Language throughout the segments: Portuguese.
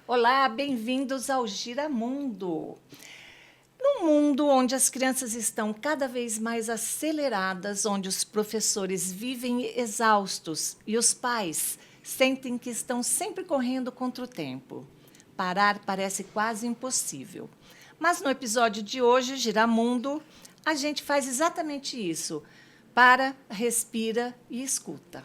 Olá, bem-vindos ao Giramundo. Num mundo onde as crianças estão cada vez mais aceleradas, onde os professores vivem exaustos e os pais sentem que estão sempre correndo contra o tempo, parar parece quase impossível. Mas no episódio de hoje, Giramundo, a gente faz exatamente isso. Para, respira e escuta.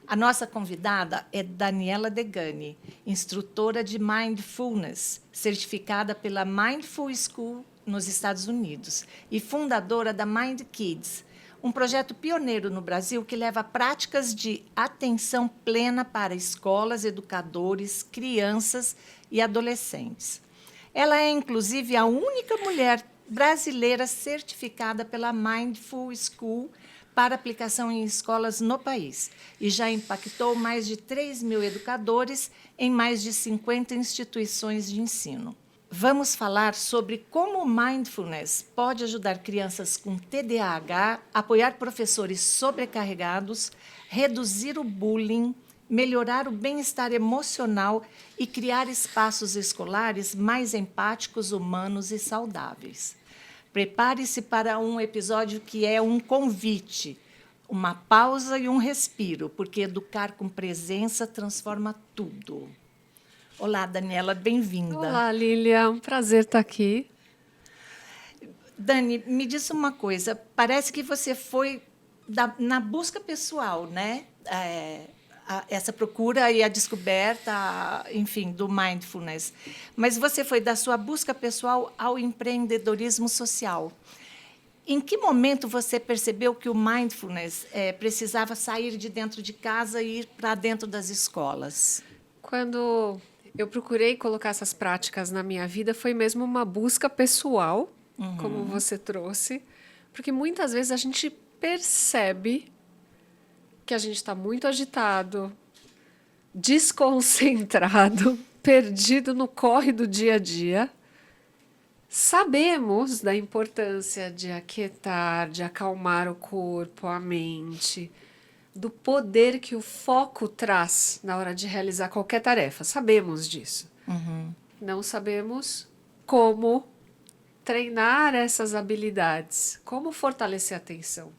A nossa convidada é Daniela Degani, instrutora de Mindfulness, certificada pela Mindful School nos Estados Unidos e fundadora da Mind Kids, um projeto pioneiro no Brasil que leva práticas de atenção plena para escolas, educadores, crianças e adolescentes. Ela é, inclusive, a única mulher brasileira certificada pela Mindful School para aplicação em escolas no país e já impactou mais de 3.000 educadores em mais de 50 instituições de ensino. Vamos falar sobre como o mindfulness pode ajudar crianças com TDAH, apoiar professores sobrecarregados, reduzir o bullying, melhorar o bem-estar emocional e criar espaços escolares mais empáticos, humanos e saudáveis. Prepare-se para um episódio que é um convite, uma pausa e um respiro, porque educar com presença transforma tudo. Olá, Daniela, bem-vinda. Olá, Lília, é um prazer estar aqui. Dani, me diz uma coisa, parece que você foi na busca pessoal, né? Essa procura e a descoberta, enfim, do mindfulness. Mas você foi da sua busca pessoal ao empreendedorismo social. Em que momento você percebeu que o mindfulness precisava sair de dentro de casa e ir para dentro das escolas? Quando eu procurei colocar essas práticas na minha vida, foi mesmo uma busca pessoal, como você trouxe, porque muitas vezes a gente percebe que a gente está muito agitado, desconcentrado, perdido no corre do dia a dia. Sabemos da importância de aquietar, de acalmar o corpo, a mente, do poder que o foco traz na hora de realizar qualquer tarefa. Sabemos disso. Não sabemos como treinar essas habilidades, como fortalecer a atenção,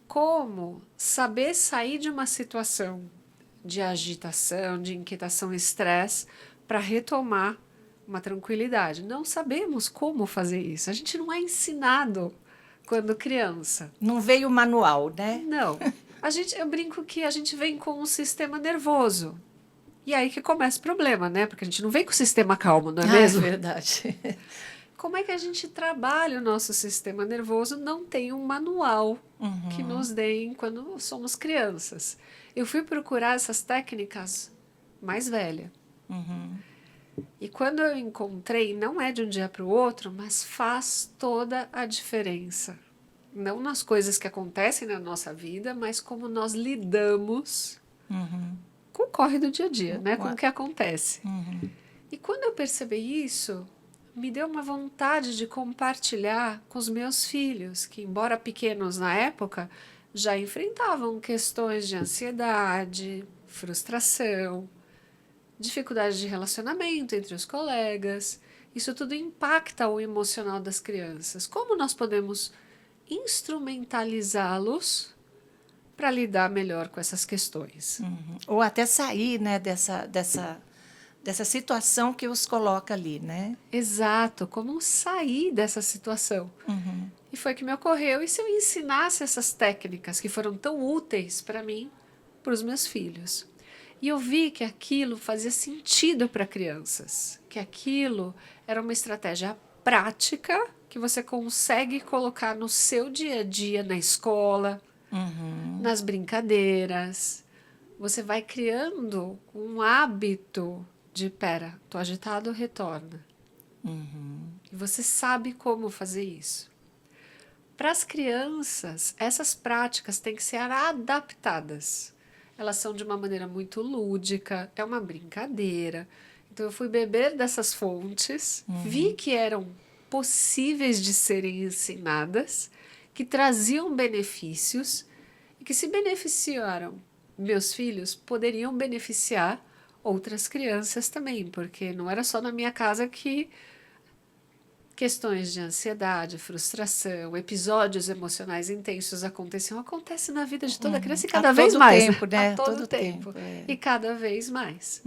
como saber sair de uma situação de agitação, de inquietação e estresse para retomar uma tranquilidade. Não sabemos como fazer isso. A gente não é ensinado quando criança. Não veio o manual, né? Não. Eu brinco que a gente vem com um sistema nervoso. E aí que começa o problema, né? Porque a gente não vem com o sistema calmo, não é mesmo? É verdade. Como é que a gente trabalha o nosso sistema nervoso? Não tem um manual que nos deem quando somos crianças. Eu fui procurar essas técnicas mais velha. E quando eu encontrei, não é de um dia para o outro, mas faz toda a diferença. Não nas coisas que acontecem na nossa vida, mas como nós lidamos com o corre do dia a dia, né? Com o que acontece. E quando eu percebi isso, me deu uma vontade de compartilhar com os meus filhos, que, embora pequenos na época, já enfrentavam questões de ansiedade, frustração, dificuldade de relacionamento entre os colegas. Isso tudo impacta o emocional das crianças. Como nós podemos instrumentalizá-los para lidar melhor com essas questões? Ou até sair, né, dessa situação que os coloca ali, né? Exato, como sair dessa situação. E foi que me ocorreu, e se eu ensinasse essas técnicas que foram tão úteis para mim, para os meus filhos? E eu vi que aquilo fazia sentido para crianças, que aquilo era uma estratégia prática que você consegue colocar no seu dia a dia, na escola, nas brincadeiras. Você vai criando um hábito de, pera, tô agitado, retorna. E você sabe como fazer isso. Para as crianças, essas práticas têm que ser adaptadas. Elas são de uma maneira muito lúdica, é uma brincadeira. Então eu fui beber dessas fontes, vi que eram possíveis de serem ensinadas, que traziam benefícios e que, se beneficiaram meus filhos, poderiam beneficiar outras crianças também, porque não era só na minha casa que questões de ansiedade, frustração, episódios emocionais intensos aconteciam. Acontece na vida de toda criança e cada vez mais. Tempo, né? A todo tempo. E cada vez mais.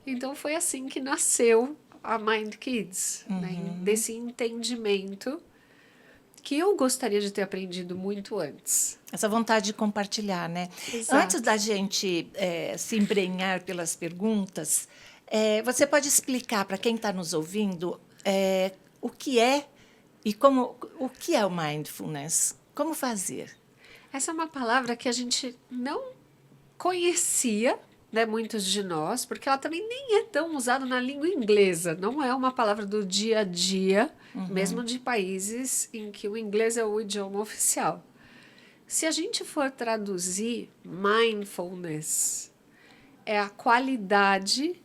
Então foi assim que nasceu a Mind Kids, né? Desse entendimento que eu gostaria de ter aprendido muito antes. Essa vontade de compartilhar, né? Exato. Antes da gente se embrenhar pelas perguntas, você pode explicar para quem está nos ouvindo o que é e o que é o mindfulness? Como fazer? Essa é uma palavra que a gente não conhecia, né, muitos de nós, porque ela também nem é tão usada na língua inglesa. Não é uma palavra do dia a dia, mesmo de países em que o inglês é o idioma oficial. Se a gente for traduzir, mindfulness é a qualidade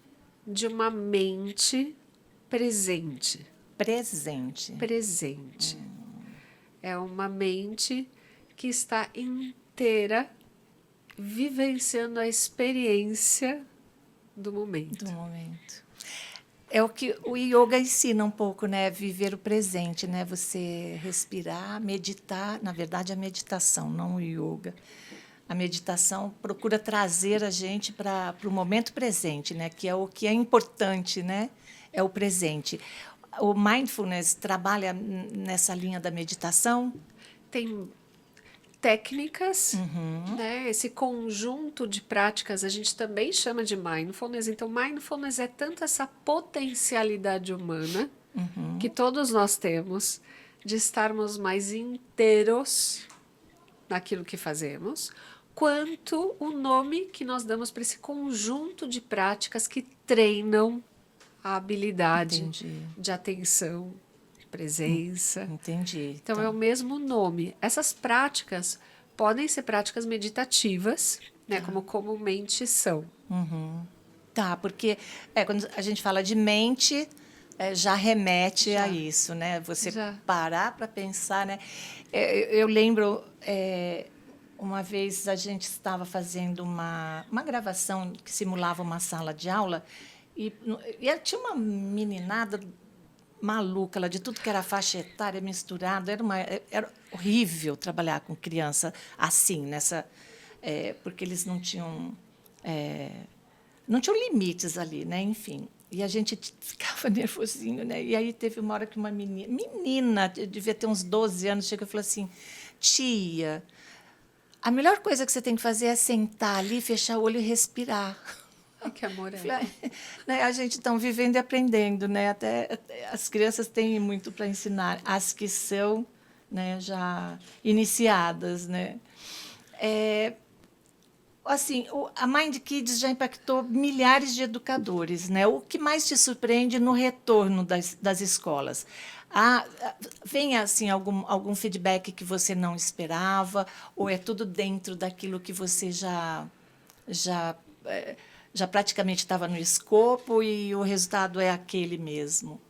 de uma mente presente. Presente. É uma mente que está inteira vivenciando a experiência do momento. É o que o yoga ensina um pouco, né? Viver o presente, né? Você respirar, meditar. Na verdade, a meditação, não o yoga. A meditação procura trazer a gente para o momento presente, né? Que é o que é importante, né? É o presente. O mindfulness trabalha nessa linha da meditação? Tem técnicas, né? Esse conjunto de práticas a gente também chama de mindfulness. Então, mindfulness é tanto essa potencialidade humana que todos nós temos de estarmos mais inteiros naquilo que fazemos, quanto o nome que nós damos para esse conjunto de práticas que treinam a habilidade de atenção, presença. Entendi. Então, é o mesmo nome. Essas práticas podem ser práticas meditativas, né, como comumente são. Tá, porque quando a gente fala de mente, já remete a isso, né? Você parar para pensar, né? Eu lembro, uma vez a gente estava fazendo uma gravação que simulava uma sala de aula e tinha uma meninada maluca lá, de tudo que era faixa etária misturado. Era horrível trabalhar com criança assim, porque eles não tinham limites ali, né? Enfim. E a gente ficava nervosinho, né? E aí teve uma hora que uma menina, devia ter uns 12 anos, chegou e falou assim: tia, a melhor coisa que você tem que fazer é sentar ali, fechar o olho e respirar. Ai, que amor Né? A gente está vivendo e aprendendo, né? Até as crianças têm muito para ensinar, as que são, né, já iniciadas, né? Assim, a Mind Kids já impactou milhares de educadores, né? O que mais te surpreende no retorno das escolas? Vem assim algum feedback que você não esperava, ou é tudo dentro daquilo que você já praticamente estava no escopo e o resultado é aquele mesmo?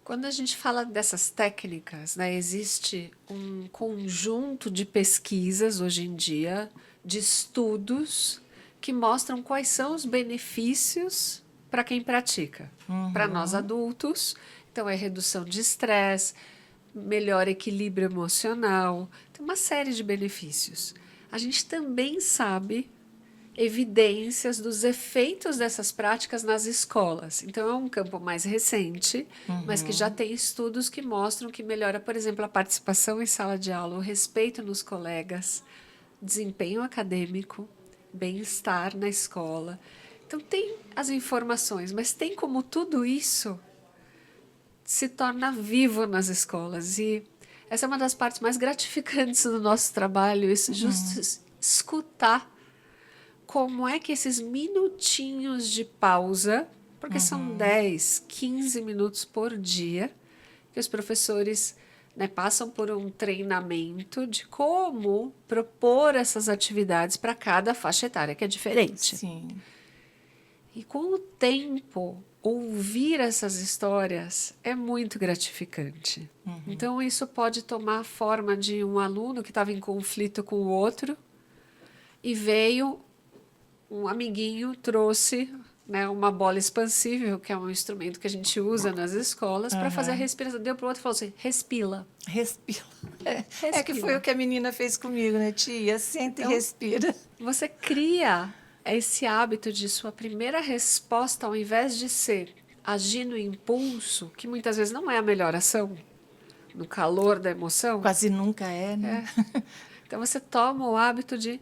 Quando a gente fala dessas técnicas, né, existe um conjunto de pesquisas hoje em dia, de estudos, que mostram quais são os benefícios para quem pratica. Para nós adultos, então é redução de estresse, melhor equilíbrio emocional, tem uma série de benefícios. A gente também sabe evidências dos efeitos dessas práticas nas escolas. Então, é um campo mais recente, mas que já tem estudos que mostram que melhora, por exemplo, a participação em sala de aula, o respeito nos colegas, desempenho acadêmico, bem-estar na escola. Então, tem as informações, mas tem como tudo isso se torna vivo nas escolas. E essa é uma das partes mais gratificantes do nosso trabalho, isso, escutar como é que esses minutinhos de pausa, porque são 10, 15 minutos por dia, que os professores, né, passam por um treinamento de como propor essas atividades para cada faixa etária, que é diferente. Sim. E com o tempo, ouvir essas histórias é muito gratificante. Então, isso pode tomar a forma de um aluno que estava em conflito com o outro e veio um amiguinho, trouxe né, uma bola expansível, que é um instrumento que a gente usa nas escolas, para fazer a respiração. Deu para o outro e falou assim: respira. Respira. É que foi Respira. o que a menina fez comigo, né, tia? Senta e Então, respira. você cria esse hábito de sua primeira resposta, ao invés de ser agir no impulso, que muitas vezes não é a melhor ação, no calor da emoção. Quase nunca é, né? Então você toma o hábito de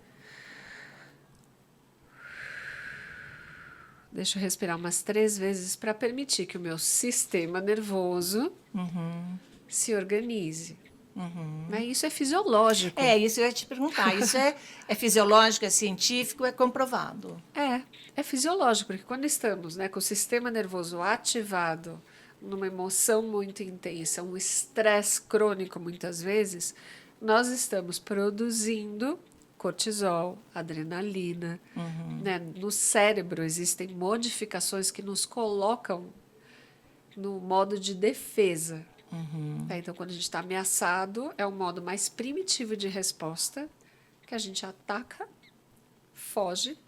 deixa eu respirar umas 3 vezes para permitir que o meu sistema nervoso se organize. Né? Isso é fisiológico. Isso eu ia te perguntar. Isso é fisiológico, é científico, é comprovado. É fisiológico, porque quando estamos, né, com o sistema nervoso ativado, numa emoção muito intensa, um estresse crônico muitas vezes, nós estamos produzindo cortisol, adrenalina. Né? No cérebro existem modificações que nos colocam no modo de defesa. Tá? Então, quando a gente está ameaçado, é o modo mais primitivo de resposta, que a gente ataca, foge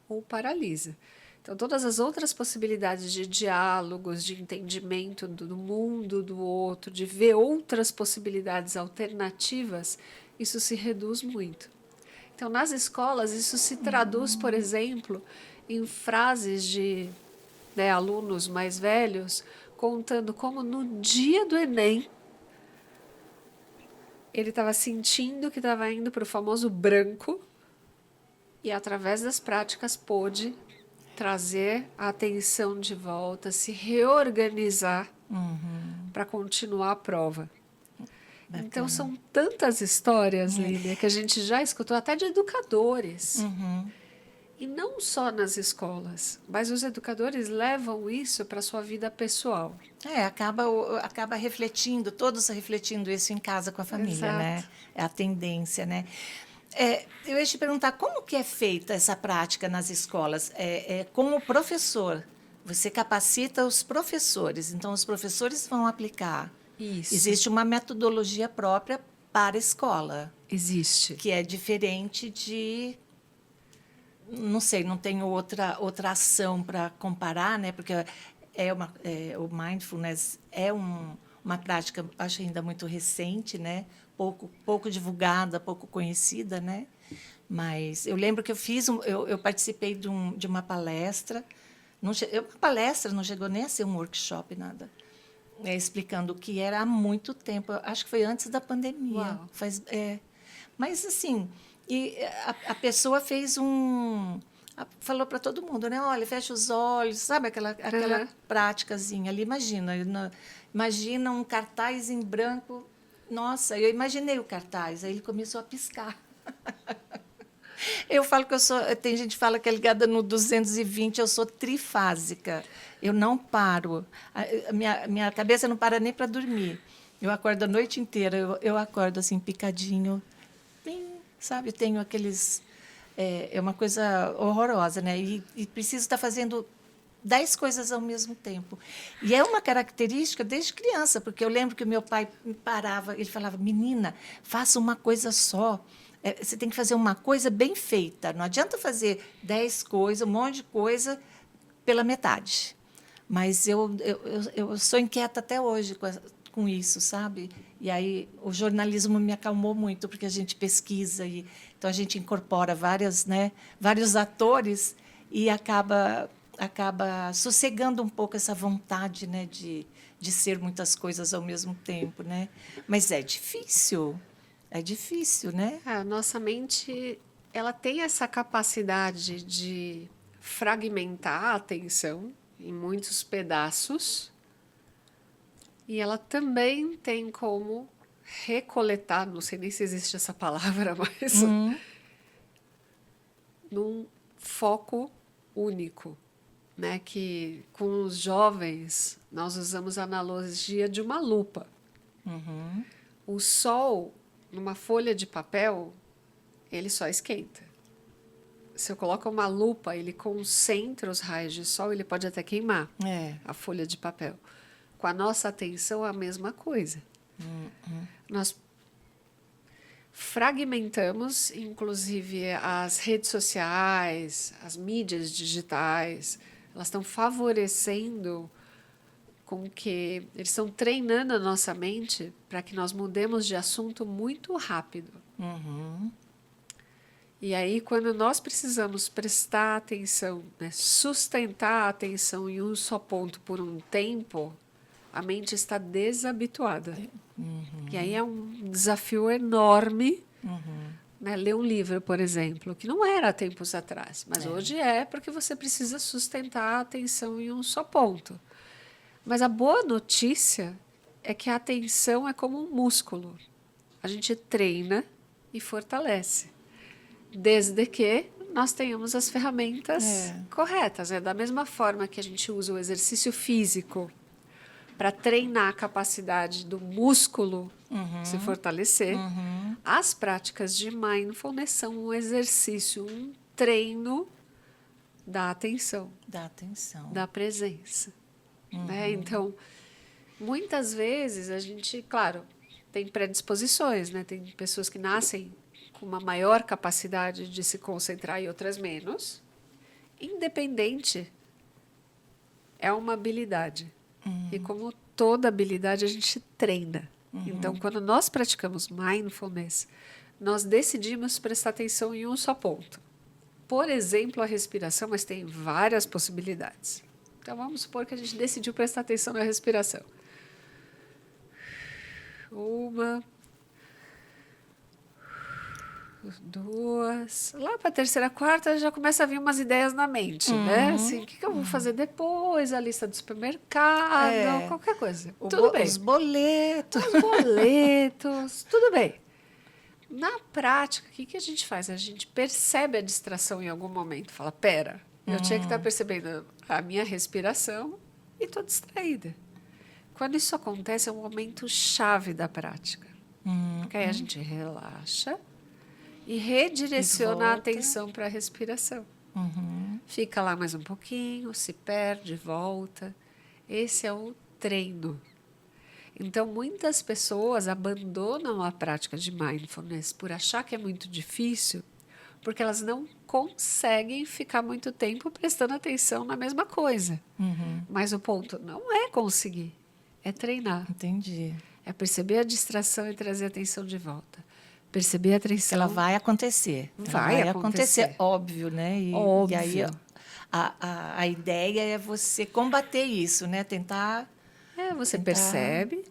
ou paralisa. Então, todas as outras possibilidades de diálogos, de entendimento do mundo do outro, de ver outras possibilidades alternativas, isso se reduz muito. Então, nas escolas, isso se traduz, por exemplo, em frases de, né, alunos mais velhos contando como no dia do Enem ele estava sentindo que estava indo para o famoso branco e, através das práticas, pôde trazer a atenção de volta, se reorganizar para continuar a prova. Bacana. Então, são tantas histórias, Lília, que a gente já escutou, até de educadores. E não só nas escolas, mas os educadores levam isso para a sua vida pessoal. Acaba refletindo, todos refletindo isso em casa com a família, Exato. né? É a tendência, né? Eu ia te perguntar, como que é feita essa prática nas escolas? Com o professor, você capacita os professores, então os professores vão aplicar. Isso. Existe uma metodologia própria para a escola. Existe. Que é diferente de... Não sei, não tenho outra ação para comparar, né? Porque o mindfulness é uma prática, acho ainda muito recente, né? Pouco divulgada, pouco conhecida, né? Mas eu lembro que eu participei de uma palestra. Uma palestra não chegou nem a ser um workshop, nada. Explicando o que era há muito tempo. Acho que foi antes da pandemia. Uau. Mas, assim, a pessoa fez falou para todo mundo, né? Olha, fecha os olhos, sabe aquela práticazinha ali. Imagina um cartaz em branco. Nossa, eu imaginei o cartaz, aí ele começou a piscar. Eu falo que tem gente que fala que é ligada no 220, eu sou trifásica. Eu não paro. Minha cabeça não para nem para dormir. Eu acordo a noite inteira, eu acordo assim, picadinho. Pim, sabe, tenho aqueles... É uma coisa horrorosa, né? E preciso estar fazendo 10 coisas ao mesmo tempo. E é uma característica desde criança, porque eu lembro que o meu pai me parava, ele falava, menina, faça uma coisa só. Você tem que fazer uma coisa bem feita. Não adianta fazer 10 coisas, um monte de coisa pela metade. Mas eu sou inquieta até hoje com isso, sabe? E aí o jornalismo me acalmou muito, porque a gente pesquisa, então a gente incorpora vários atores e acaba sossegando um pouco essa vontade, né, de ser muitas coisas ao mesmo tempo, né? Mas é difícil, né? A nossa mente, ela tem essa capacidade de fragmentar a atenção em muitos pedaços e ela também tem como recoletar, não sei nem se existe essa palavra, mas num foco único, né? Que com os jovens nós usamos a analogia de uma lupa. O sol numa folha de papel, ele só esquenta. Se eu coloco uma lupa, ele concentra os raios de sol, ele pode até queimar a folha de papel. Com a nossa atenção, a mesma coisa. Nós fragmentamos, inclusive, as redes sociais, as mídias digitais, elas estão favorecendo com que eles estão treinando a nossa mente para que nós mudemos de assunto muito rápido. E aí, quando nós precisamos prestar atenção, né, sustentar a atenção em um só ponto por um tempo, a mente está desabituada. E aí é um desafio enorme, né, ler um livro, por exemplo, que não era há tempos atrás, mas hoje é porque você precisa sustentar a atenção em um só ponto. Mas a boa notícia é que a atenção é como um músculo. A gente treina e fortalece, desde que nós tenhamos as ferramentas corretas. Né? Da mesma forma que a gente usa o exercício físico para treinar a capacidade do músculo se fortalecer, as práticas de mindfulness são um exercício, um treino da atenção, da presença. Né? Então, muitas vezes a gente, claro, tem predisposições, né? Tem pessoas que nascem com uma maior capacidade de se concentrar e outras menos. Independente, é uma habilidade. E como toda habilidade, a gente treina. Então, quando nós praticamos mindfulness, nós decidimos prestar atenção em um só ponto. Por exemplo, a respiração, mas tem várias possibilidades. Então, vamos supor que a gente decidiu prestar atenção na respiração. Uma, duas. Lá para a terceira, quarta, já começa a vir umas ideias na mente, né? Assim, o que eu vou fazer depois? A lista do supermercado, qualquer coisa. Tudo bem. Os boletos. Os boletos, tudo bem. Na prática, o que a gente faz? A gente percebe a distração em algum momento. Fala, pera, eu tinha que estar percebendo a minha respiração e estou distraída. Quando isso acontece, é um momento chave da prática. Porque aí a gente relaxa e redireciona a atenção para a respiração. Fica lá mais um pouquinho, se perde, volta. Esse é o treino. Então, muitas pessoas abandonam a prática de mindfulness por achar que é muito difícil, porque elas não conseguem ficar muito tempo prestando atenção na mesma coisa. Mas o ponto não é conseguir, é treinar. Entendi. É perceber a distração e trazer a atenção de volta. Perceber a atenção. Ela vai acontecer. Vai acontecer. Óbvio, né? Óbvio. E aí a ideia é você combater isso, né? Tentar. Você percebe,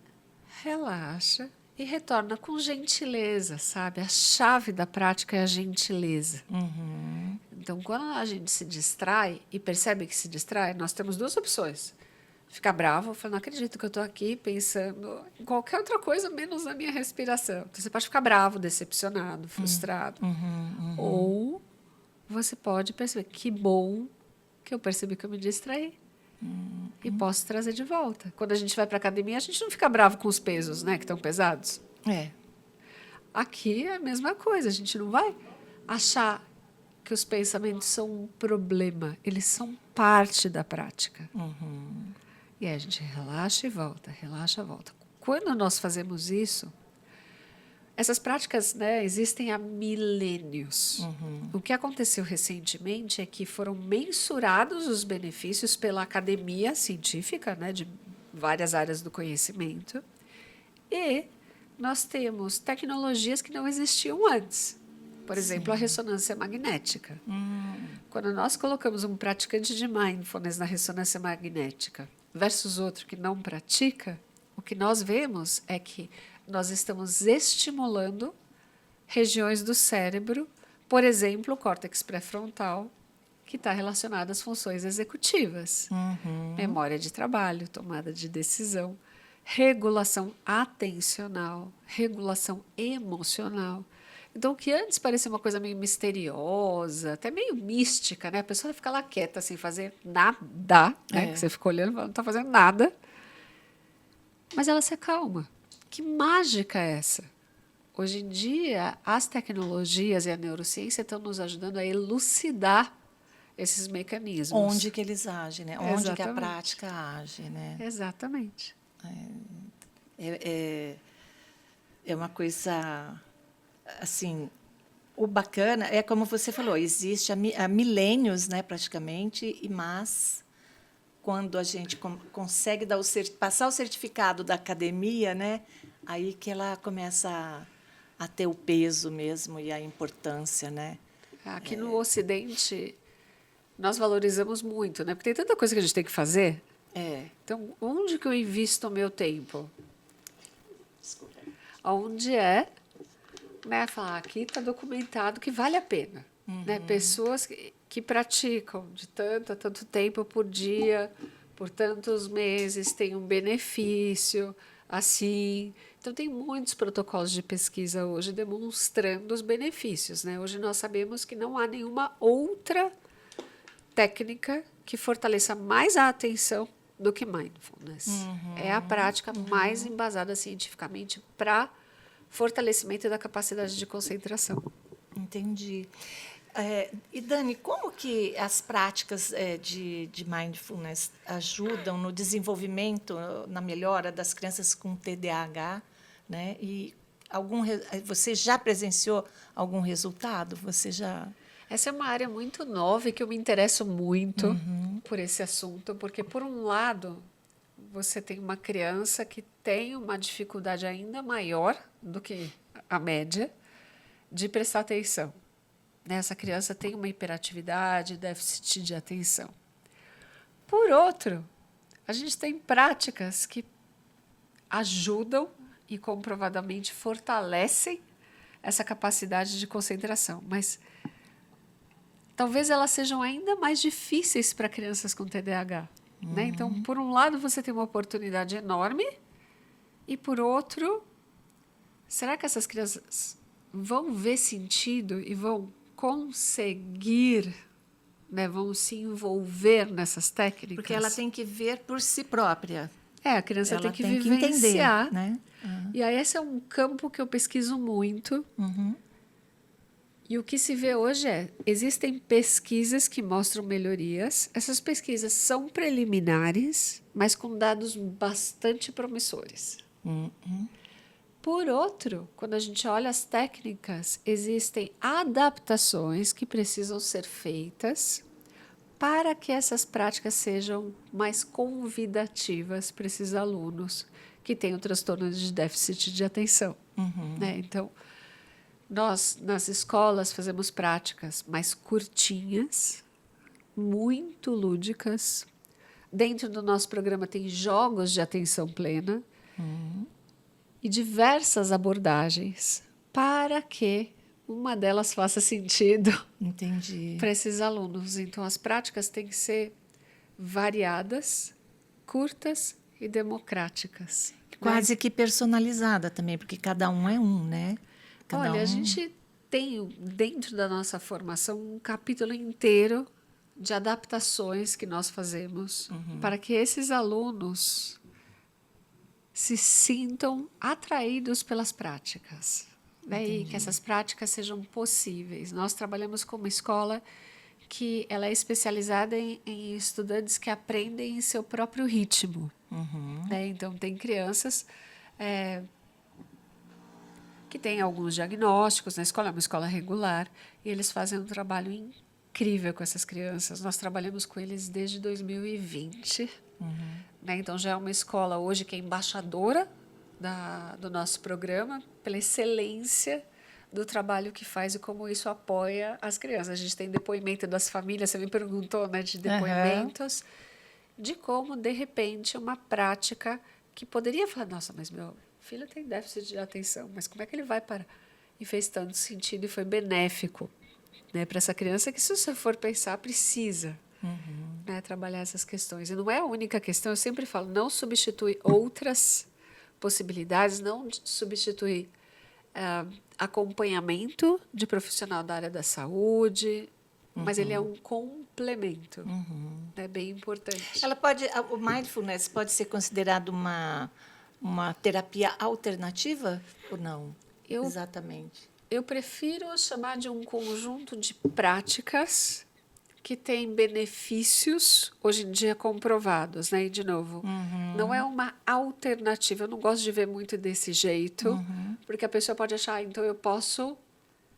relaxa e retorna com gentileza, sabe? A chave da prática é a gentileza. Então, quando a gente se distrai e percebe que se distrai, nós temos duas opções. Ficar bravo, falar, não acredito que eu estou aqui pensando em qualquer outra coisa menos na minha respiração. Então, você pode ficar bravo, decepcionado, frustrado. Ou você pode perceber, que bom que eu percebi que eu me distraí. E posso trazer de volta. Quando a gente vai para a academia, a gente não fica bravo com os pesos, né, que estão pesados. Aqui é a mesma coisa. A gente não vai achar que os pensamentos são um problema. Eles são parte da prática. E aí a gente relaxa e volta, relaxa e volta. Quando nós fazemos isso, essas práticas, né, existem há milênios. O que aconteceu recentemente é que foram mensurados os benefícios pela academia científica, né, de várias áreas do conhecimento, e nós temos tecnologias que não existiam antes. Por exemplo, a ressonância magnética. Quando nós colocamos um praticante de mindfulness na ressonância magnética versus outro que não pratica, o que nós vemos é que nós estamos estimulando regiões do cérebro, por exemplo, o córtex pré-frontal, que está relacionado às funções executivas. Memória de trabalho, tomada de decisão, regulação atencional, regulação emocional. Então, o que antes parecia uma coisa meio misteriosa, até meio mística, né? A pessoa fica lá quieta, sem fazer nada, né? Que você fica olhando e fala, não está fazendo nada. Mas ela se acalma. Que mágica é essa? Hoje em dia, as tecnologias e a neurociência estão nos ajudando a elucidar esses mecanismos. Onde que eles agem, né? Onde que a prática age, né? Exatamente. É uma coisa, assim, o bacana é como você falou, existe há milênios, né, praticamente, mas quando a gente consegue dar passar o certificado da academia, né? Aí que ela começa a ter o peso mesmo e a importância, né? Aqui no Ocidente, nós valorizamos muito, né? Porque tem tanta coisa que a gente tem que fazer. É. Então, onde que eu invisto o meu tempo? Desculpa. Onde é, né? Falar, aqui está documentado que vale a pena. Né? Pessoas que praticam de tanto a tanto tempo por dia, por tantos meses, têm um benefício, assim. Então, tem muitos protocolos de pesquisa hoje demonstrando os benefícios. Né? Hoje nós sabemos que não há nenhuma outra técnica que fortaleça mais a atenção do que mindfulness. É a prática mais embasada cientificamente para fortalecimento da capacidade de concentração. Entendi. E Dani, como que as práticas de mindfulness ajudam no desenvolvimento, na melhora das crianças com TDAH, né? E você já presenciou algum resultado? Você já? Essa é uma área muito nova e que eu me interesso muito por esse assunto, porque, por um lado, você tem uma criança que tem uma dificuldade ainda maior do que a média de prestar atenção. Essa criança tem uma hiperatividade, déficit de atenção. Por outro, a gente tem práticas que ajudam e comprovadamente fortalecem essa capacidade de concentração, mas talvez elas sejam ainda mais difíceis para crianças com TDAH. Né? Então, por um lado, você tem uma oportunidade enorme, e por outro, será que essas crianças vão ver sentido e vão conseguir, né, vão se envolver nessas técnicas? Porque ela tem que ver por si própria. A criança Ela tem que tem vivenciar. Que entender, né? E aí esse é um campo que eu pesquiso muito. E o que se vê hoje existem pesquisas que mostram melhorias. Essas pesquisas são preliminares, mas com dados bastante promissores. Por outro, quando a gente olha as técnicas, existem adaptações que precisam ser feitas para que essas práticas sejam mais convidativas para esses alunos que têm o transtorno de déficit de atenção. Né? Então, nós, nas escolas, fazemos práticas mais curtinhas, muito lúdicas. Dentro do nosso programa tem jogos de atenção plena e diversas abordagens para que uma delas faça sentido para esses alunos. Então, as práticas têm que ser variadas, curtas e democráticas. Quase que personalizada também, porque cada um é um, né? Olha, a gente tem dentro da nossa formação um capítulo inteiro de adaptações que nós fazemos para que esses alunos se sintam atraídos pelas práticas, né? E que essas práticas sejam possíveis. Nós trabalhamos com uma escola que ela é especializada em estudantes que aprendem em seu próprio ritmo. Né? Então, tem crianças que têm alguns diagnósticos, na escola é uma escola regular, e eles fazem um trabalho incrível com essas crianças. Nós trabalhamos com eles desde 2020. Né? Então, já é uma escola hoje que é embaixadora do nosso programa, pela excelência do trabalho que faz e como isso apoia as crianças. A gente tem depoimento das famílias, você me perguntou, né, de depoimentos, de como, de repente, uma prática que poderia falar, nossa, mas meu filho tem déficit de atenção, mas como é que ele vai parar? E fez tanto sentido e foi benéfico, né, para essa criança que, se você for pensar, precisa né, trabalhar essas questões. E não é a única questão, eu sempre falo, não substitui outras possibilidades, não substitui acompanhamento de profissional da área da saúde, mas ele é um complemento, é bem importante. O mindfulness pode ser considerado uma terapia alternativa ou não? Exatamente. Eu prefiro chamar de um conjunto de práticas que tem benefícios, hoje em dia, comprovados. Né? E, de novo, não é uma alternativa. Eu não gosto de ver muito desse jeito, porque a pessoa pode achar, então eu posso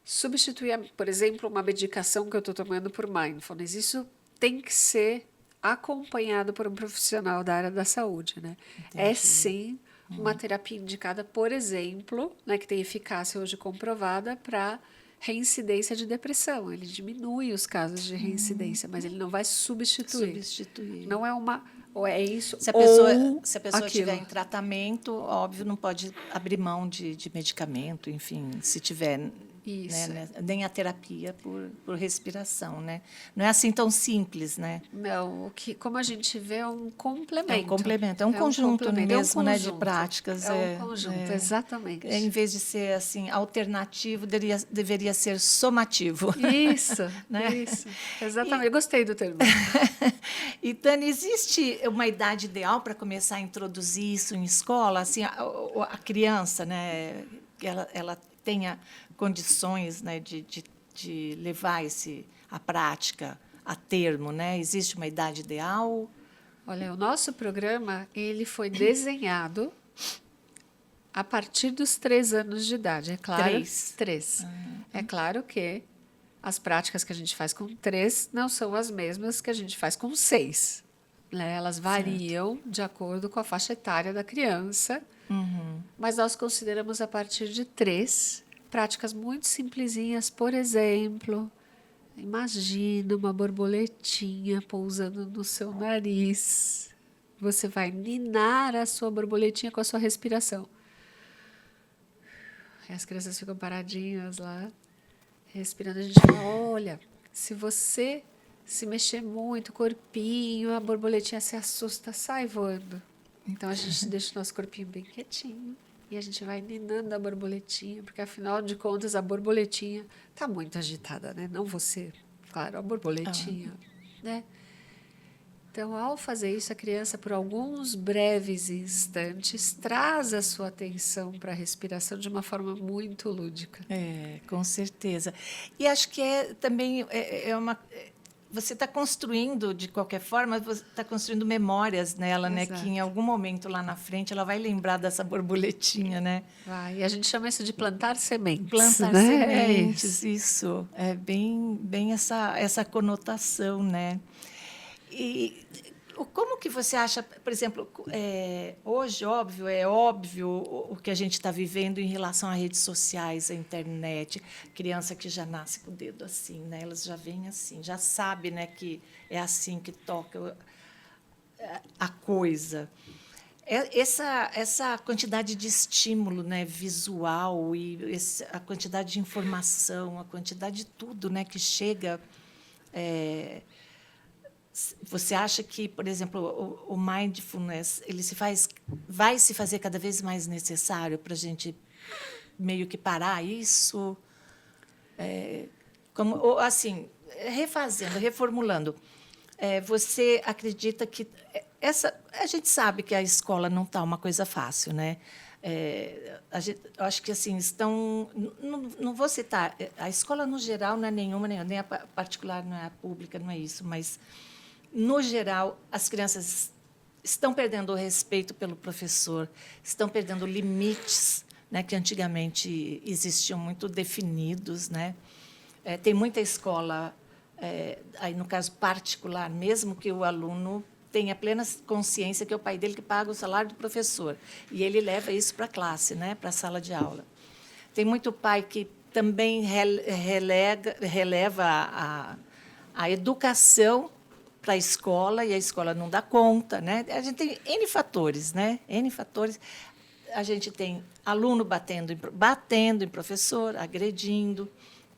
substituir, por exemplo, uma medicação que eu estou tomando por mindfulness. Isso tem que ser acompanhado por um profissional da área da saúde, né? É sim uma terapia indicada, por exemplo, né, que tem eficácia hoje comprovada para reincidência de depressão. Ele diminui os casos de reincidência, mas ele não vai substituir. Substituir. Não é uma ou é isso Se a pessoa, ou se a pessoa aquilo. estiver em tratamento, óbvio, não pode abrir mão de medicamento, enfim, se tiver, Isso. né, nem a terapia por respiração, né? Não é assim tão simples, né? Não, como a gente vê, é um complemento. É um complemento, é um conjunto complemento, mesmo, é um né, de conjunto. práticas. É um conjunto, exatamente. Em vez de ser assim alternativo, deveria ser somativo. Isso, né? isso. Exatamente. Eu gostei do termo. E, Tânia, existe uma idade ideal para começar a introduzir isso em escola? Assim, a criança, né, que ela tenha condições, né, de levar a prática a termo, né? Existe uma idade ideal? Olha, o nosso programa ele foi desenhado a partir dos 3 anos de idade, é claro. 3. 3. É claro que as práticas que a gente faz com 3 não são as mesmas que a gente faz com 6. Né? Elas variam de acordo com a faixa etária da criança, mas nós consideramos a partir de 3 práticas muito simplesinhas. Por exemplo, imagina uma borboletinha pousando no seu nariz. Você vai ninar a sua borboletinha com a sua respiração. E as crianças ficam paradinhas lá, respirando. A gente fala, olha, se você se mexer muito o corpinho, a borboletinha se assusta, sai voando. Então a gente deixa o nosso corpinho bem quietinho e a gente vai ninando a borboletinha, porque afinal de contas a borboletinha está muito agitada, né? Não você, claro, a borboletinha, né? Então, ao fazer isso, a criança, por alguns breves instantes, traz a sua atenção para a respiração de uma forma muito lúdica. Com certeza. E acho que também você está construindo, de qualquer forma, você está construindo memórias nela, né? Que em algum momento lá na frente ela vai lembrar dessa borboletinha, né? Vai. E a gente chama isso de plantar sementes. Plantar né? sementes, isso. É bem essa conotação, né? E como que você acha, por exemplo, hoje, é óbvio o que a gente está vivendo em relação às redes sociais, à internet, criança que já nasce com o dedo assim, né? Elas já vêm assim, já sabe, né, que é assim que toca a coisa. Essa quantidade de estímulo, né, visual e a quantidade de informação, a quantidade de tudo, né, que chega. Você acha que, por exemplo, o mindfulness vai se fazer cada vez mais necessário para a gente meio que parar isso? Assim, reformulando, você acredita que a gente sabe que a escola não está uma coisa fácil, né? Eu acho que assim não vou citar a escola no geral não é nenhuma, nem a particular, não é a pública, não é isso, mas no geral as crianças estão perdendo o respeito pelo professor, estão perdendo limites, né, que antigamente existiam muito definidos, né? Tem muita escola aí no caso particular, mesmo que o aluno tenha plena consciência que é o pai dele que paga o salário do professor e ele leva isso para a classe, né, para a sala de aula. Tem muito pai que também releva a educação para a escola e a escola não dá conta, né? A gente tem N fatores, né? N fatores. A gente tem aluno batendo em professor, agredindo,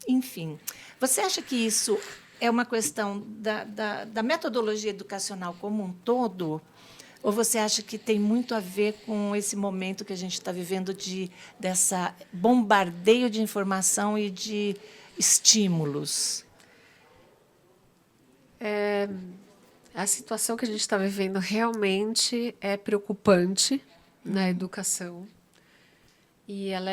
enfim. Você acha que isso é uma questão da metodologia educacional como um todo? Ou você acha que tem muito a ver com esse momento que a gente está vivendo dessa bombardeio de informação e de estímulos? A situação que a gente está vivendo realmente é preocupante na educação e ela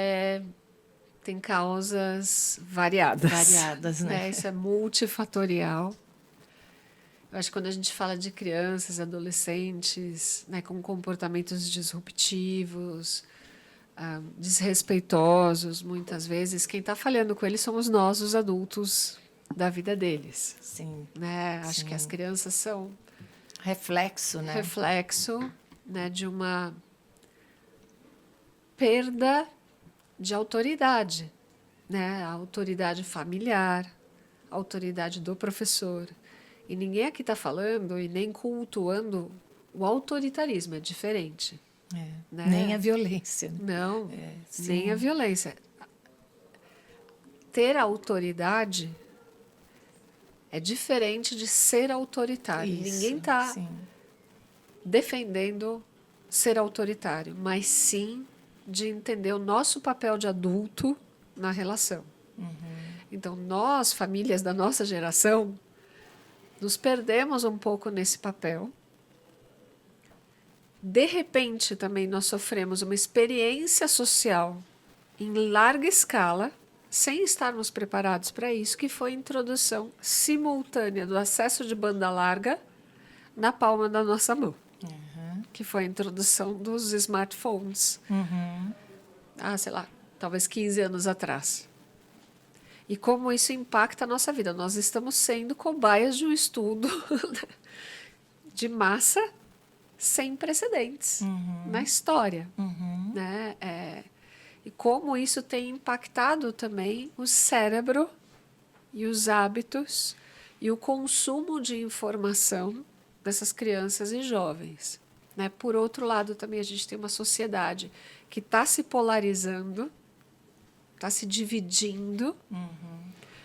tem causas variadas. Variadas, né? Isso é multifatorial. Eu acho que quando a gente fala de crianças, adolescentes, né, com comportamentos disruptivos, desrespeitosos, muitas vezes, quem está falhando com eles somos nós, os adultos, da vida deles. Sim. Né? Acho que as crianças são reflexo, né? reflexo, né, de uma perda de autoridade, né? A autoridade familiar, a autoridade do professor. E ninguém aqui está falando e nem cultuando o autoritarismo, é diferente. Né? Nem a violência. Né? Não, Sim. nem a violência. Ter autoridade é diferente de ser autoritário. Isso, Ninguém está sim. defendendo ser autoritário, mas sim de entender o nosso papel de adulto na relação. Então, nós, famílias da nossa geração, nos perdemos um pouco nesse papel. De repente, também nós sofremos uma experiência social em larga escala, sem estarmos preparados para isso, que foi a introdução simultânea do acesso de banda larga na palma da nossa mão. Que foi a introdução dos smartphones. Sei lá, talvez 15 anos atrás. E como isso impacta a nossa vida. Nós estamos sendo cobaias de um estudo de massa sem precedentes na história. Né? E como isso tem impactado também o cérebro e os hábitos e o consumo de informação dessas crianças e jovens. Né? Por outro lado, também a gente tem uma sociedade que está se polarizando, está se dividindo.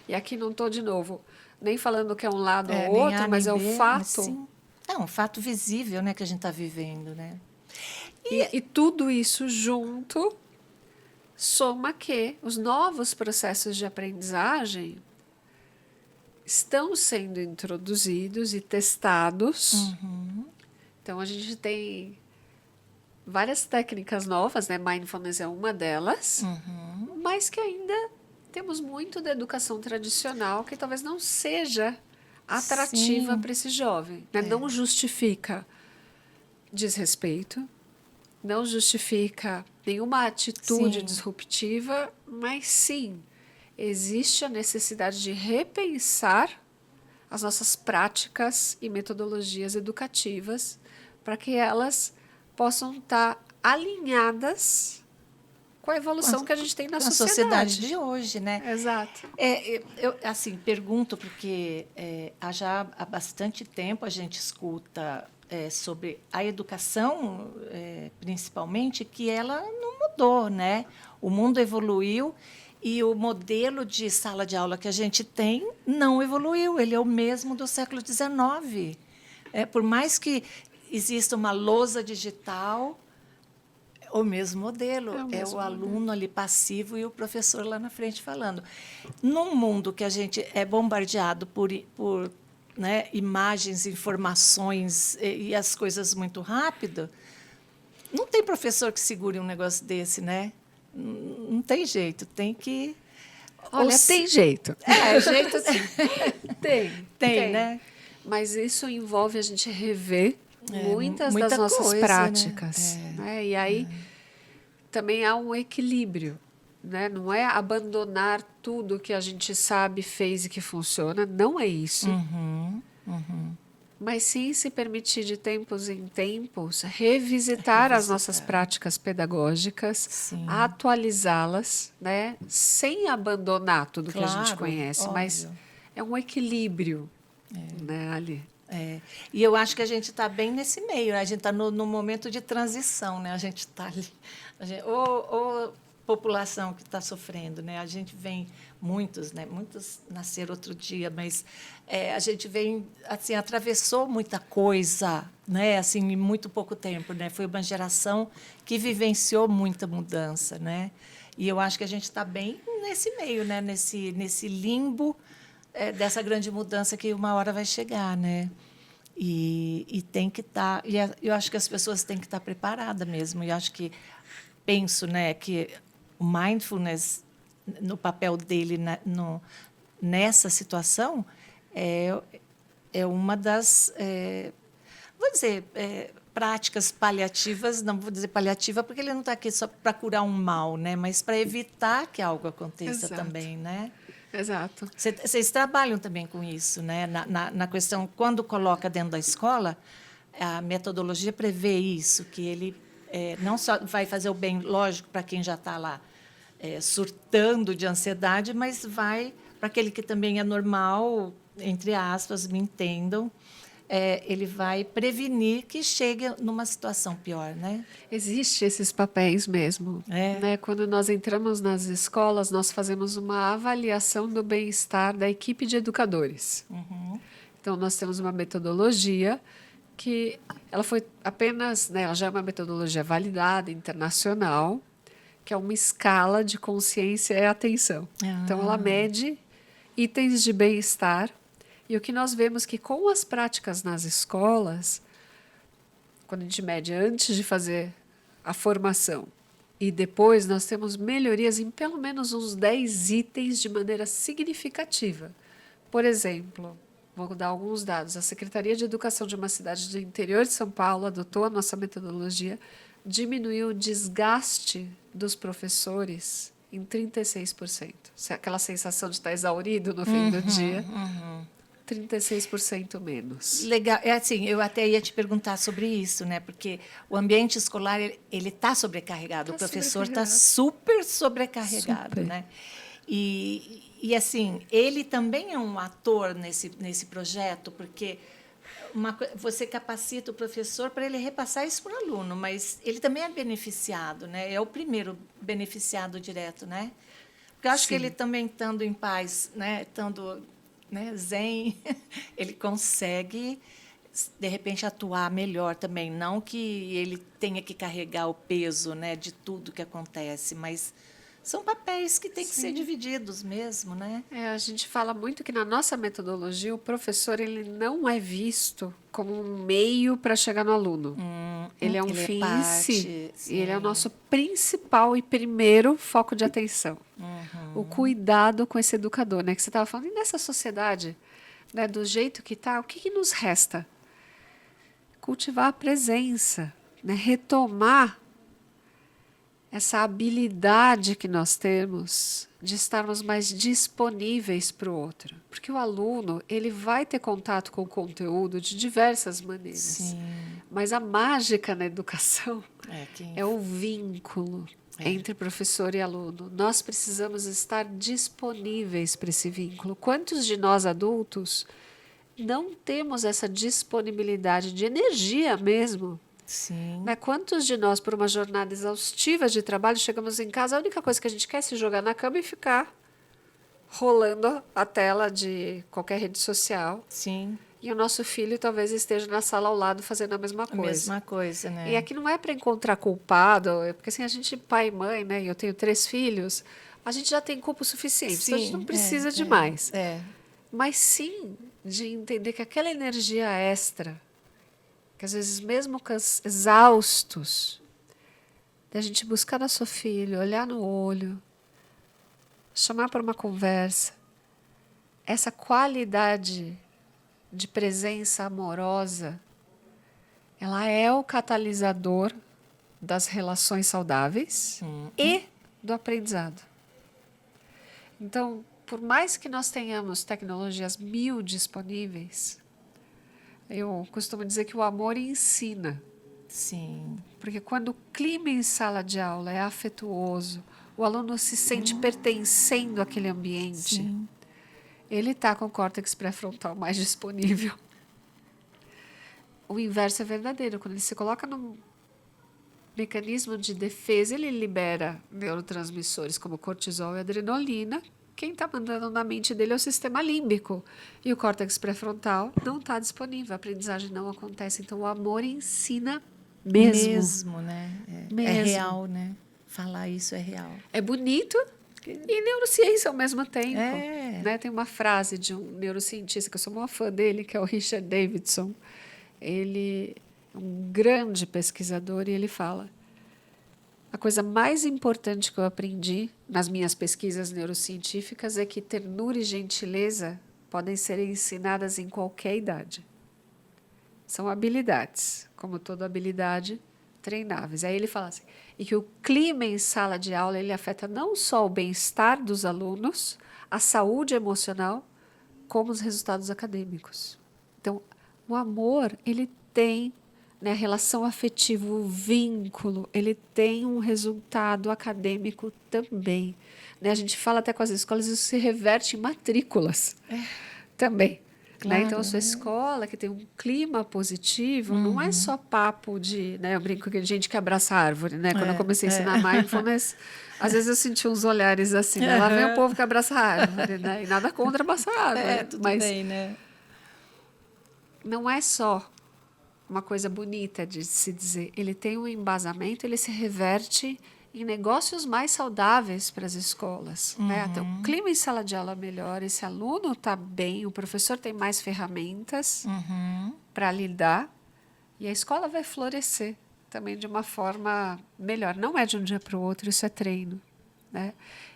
E aqui não estou, de novo, nem falando que é um lado ou outro, mas é o fato. É um fato visível, né, que a gente está vivendo. Né? E tudo isso junto soma que os novos processos de aprendizagem estão sendo introduzidos e testados. Então, a gente tem várias técnicas novas, né? Mindfulness é uma delas, mas que ainda temos muito da educação tradicional que talvez não seja atrativa para esse jovem. Né? Não justifica desrespeito, não justifica nenhuma atitude disruptiva, mas sim, existe a necessidade de repensar as nossas práticas e metodologias educativas para que elas possam estar alinhadas com a evolução que a gente tem na sociedade de hoje, né? Exato. Eu assim pergunto porque já há bastante tempo a gente escuta sobre a educação, principalmente, que ela não mudou, né? O mundo evoluiu e o modelo de sala de aula que a gente tem não evoluiu. Ele é o mesmo do século XIX. Por mais que exista uma lousa digital, o mesmo modelo. É o aluno ali passivo e o professor lá na frente falando. Num mundo que a gente é bombardeado por né, imagens, informações e as coisas muito rápido, não tem professor que segure um negócio desse, né? Não tem jeito, tem que... Olha, tem jeito. Jeito tem, né? Mas isso envolve a gente rever muitas das nossas coisa, práticas. Né? E aí também há um equilíbrio. Né? Não é abandonar tudo que a gente sabe, fez e que funciona. Não é isso. Mas sim se permitir de tempos em tempos revisitar as nossas práticas pedagógicas, atualizá-las, né? Sem abandonar tudo que a gente conhece. Óbvio. Mas é um equilíbrio, né, ali. E eu acho que a gente está bem nesse meio, né? A gente está no momento de transição, né? A gente está ali. Ou população que está sofrendo, né? A gente vem muitos nasceram outro dia, mas a gente vem assim atravessou muita coisa, né? Assim em muito pouco tempo, né? Foi uma geração que vivenciou muita mudança, né? E eu acho que a gente está bem nesse meio, né? Nesse limbo dessa grande mudança que uma hora vai chegar, né? E tem que estar. Eu acho que as pessoas têm que estar preparadas mesmo. E acho que penso, né, que o mindfulness no papel dele nessa situação é uma das vou dizer práticas paliativas. Não vou dizer paliativa porque ele não está aqui só para curar um mal, né, mas para evitar que algo aconteça também, né? Exato. Vocês trabalham também com isso, né? Na questão, quando coloca dentro da escola, a metodologia prevê isso, que ele não só vai fazer o bem, lógico, para quem já está lá surtando de ansiedade, mas vai para aquele que também é normal, entre aspas, me entendam, ele vai prevenir que chegue numa situação pior, né? Existem esses papéis mesmo. É. Né? Quando nós entramos nas escolas, nós fazemos uma avaliação do bem-estar da equipe de educadores. Então, nós temos uma metodologia que ela foi apenas, né, ela já é uma metodologia validada, internacional, que é uma escala de consciência e atenção. Então, ela mede itens de bem-estar. E o que nós vemos que com as práticas nas escolas, quando a gente mede antes de fazer a formação e depois, nós temos melhorias em pelo menos uns 10 itens de maneira significativa. Por exemplo, vou dar alguns dados. A Secretaria de Educação de uma cidade do interior de São Paulo adotou a nossa metodologia, diminuiu o desgaste dos professores em 36%. Aquela sensação de estar exaurido no fim do dia, 36% menos. Legal. Assim, eu até ia te perguntar sobre isso, né? Porque o ambiente escolar ele está sobrecarregado, o professor está super sobrecarregado, Super. né? E assim, ele também é um ator nesse projeto, porque você capacita o professor para ele repassar isso para o aluno, mas ele também é beneficiado, né? É o primeiro beneficiado direto, né? Porque eu acho que ele também, estando em paz, né? Estando, né, zen, ele consegue, de repente, atuar melhor também. Não que ele tenha que carregar o peso, né, de tudo que acontece, mas são papéis que têm que ser divididos mesmo, né? A gente fala muito que na nossa metodologia o professor ele não é visto como um meio para chegar no aluno. Ele é um fim em si. E ele é o nosso principal e primeiro foco de atenção. O cuidado com esse educador, né? Que você estava falando. E nessa sociedade, né, do jeito que está, o que nos resta? Cultivar a presença, né? Retomar essa habilidade que nós temos de estarmos mais disponíveis para o outro. Porque o aluno, ele vai ter contato com o conteúdo de diversas maneiras. Sim. Mas a mágica na educação é o vínculo entre professor e aluno. Nós precisamos estar disponíveis para esse vínculo. Quantos de nós adultos não temos essa disponibilidade de energia mesmo? Sim. Né? Quantos de nós, por uma jornada exaustiva de trabalho, chegamos em casa, a única coisa que a gente quer é se jogar na cama e ficar rolando a tela de qualquer rede social. Sim. E o nosso filho talvez esteja na sala ao lado fazendo a mesma coisa. A mesma coisa, né? E aqui não é para encontrar culpado, porque assim, a gente, pai e mãe, né? E eu tenho 3 filhos, a gente já tem culpa o suficiente, então a gente não precisa de mais. Mas sim de entender que aquela energia extra, que às vezes mesmo exaustos, da gente buscar nosso filho, olhar no olho, chamar para uma conversa, essa qualidade de presença amorosa, ela é o catalisador das relações saudáveis e do aprendizado. Então, por mais que nós tenhamos tecnologias 1000 disponíveis, eu costumo dizer que o amor ensina. Sim. Porque quando o clima em sala de aula é afetuoso, o aluno se sente pertencendo àquele ambiente, Sim. ele está com o córtex pré-frontal mais disponível. O inverso é verdadeiro. Quando ele se coloca num mecanismo de defesa, ele libera neurotransmissores como cortisol e adrenalina. Quem está mandando na mente dele é o sistema límbico. E o córtex pré-frontal não está disponível. A aprendizagem não acontece. Então, o amor ensina mesmo. Mesmo, né? É real, né? Falar isso é real. É bonito e neurociência ao mesmo tempo. É. Tem uma frase de um neurocientista, que eu sou uma fã dele, que é o Richard Davidson. Ele é um grande pesquisador e ele fala: a coisa mais importante que eu aprendi nas minhas pesquisas neurocientíficas é que ternura e gentileza podem ser ensinadas em qualquer idade. São habilidades, como toda habilidade, treináveis. Aí ele fala assim, e que o clima em sala de aula ele afeta não só o bem-estar dos alunos, a saúde emocional como os resultados acadêmicos. Então, o amor, ele tem, né, a relação afetiva, o vínculo, ele tem um resultado acadêmico também. Né? A gente fala até com as escolas, isso se reverte em matrículas também. Né? Então, a sua escola, que tem um clima positivo, não é só papo de... Né, eu brinco que gente que abraça a árvore. Né? Quando eu comecei a ensinar mindfulness, às vezes eu senti uns olhares assim. Né? Lá vem o povo que abraça a árvore. Né? E nada contra abraçar a árvore. Tudo mas bem, né? não é só uma coisa bonita de se dizer. Ele tem um embasamento, ele se reverte em negócios mais saudáveis para as escolas. Né? Então, o clima em sala de aula melhora, esse aluno está bem, o professor tem mais ferramentas para lidar e a escola vai florescer também de uma forma melhor. Não é de um dia para o outro, isso é treino. Né?